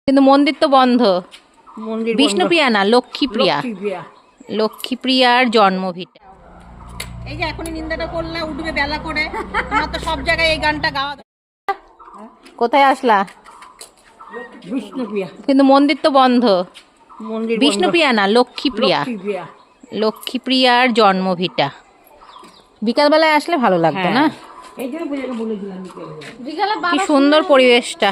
কিন্তু মন্দির তো বন্ধ। মন্দির বিষ্ণুপ্রিয়া না, লক্ষ্মীপ্রিয়া। লক্ষ্মীপ্রিয়ার জন্মভিটা। এই যে এখনই নিন্দাটা করলে উঠবে বেলা করে, তোমার তো সব জায়গায় এই গানটা গাওয়া। কোথায় আসলা? বিষ্ণুপ্রিয়া। কিন্তু মন্দির তো বন্ধ। মন্দির বিষ্ণুপ্রিয়া না, লক্ষ্মীপ্রিয়া। লক্ষ্মীপ্রিয়ার জন্মভিটা। বিকালবেলায় আসলে ভালো লাগতো না? এই জন্য বলেছিলাম কি সুন্দর পরিবেশটা।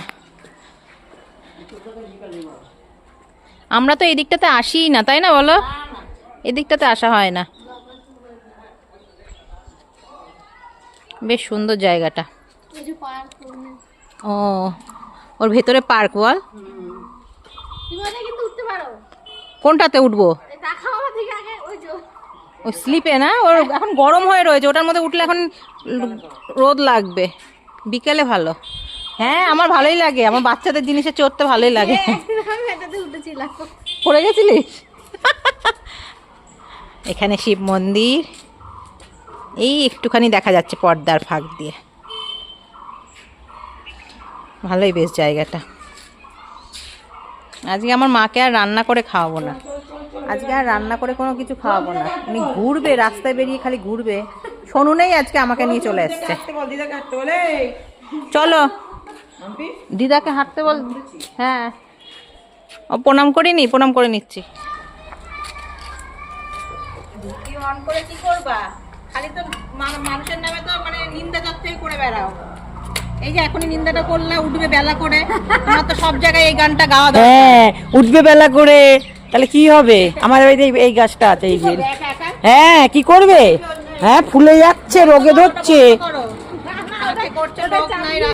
আমরা তো এই দিকটাতে আসিই না, তাই না বলো? এদিকটাতে আসা হয় না। বেশ সুন্দর জায়গাটা। ও, ওর ভেতরে পার্ক বল। কোনটাতে উঠবো? ওই স্লিপে না? ওর এখন গরম হয়ে রয়েছে, ওটার মধ্যে উঠলে এখন রোদ লাগবে। বিকেলে ভালো। হ্যাঁ, আমার ভালোই লাগে, আমার বাচ্চাদের জিনিসে চড়তে ভালোই লাগে। পড়ে গেছিলিস? এখানে শিব মন্দির, এই একটুখানি দেখা যাচ্ছে পর্দার ফাঁক দিয়ে। ভালোই বেশ জায়গাটা। আজকে আমার মাকে আর রান্না করে খাওয়াবো না। আজকে আর রান্না করে কোনো কিছু খাওয়াবো না। উনি ঘুরবে, রাস্তায় বেরিয়ে খালি ঘুরবে। শোনু নেই আজকে, আমাকে নিয়ে চলে এসছে। চলো দিদাকে হাঁটতে বল। হ্যাঁ, ও প্রণাম করিনি, প্রণাম করে নিচ্ছি। অন করে কি করবা? খালি তো মানুষের নামে তো মানে নিন্দা যাত্রাই করে বেড়াও। এই যে এখনই নিন্দাটা করলে উঠবে বেলা করে, তোমার তো সব জায়গায় এই গানটা গাওয়া দরকার। হ্যাঁ, উঠবে বেলা করে, তাহলে কি হবে? আমার এই গাছটা আছে, এই যে। হ্যাঁ, কি করবে? হ্যাঁ, ফুলে যাচ্ছে, রোগে ধরছে। করছে, রোগ নাই।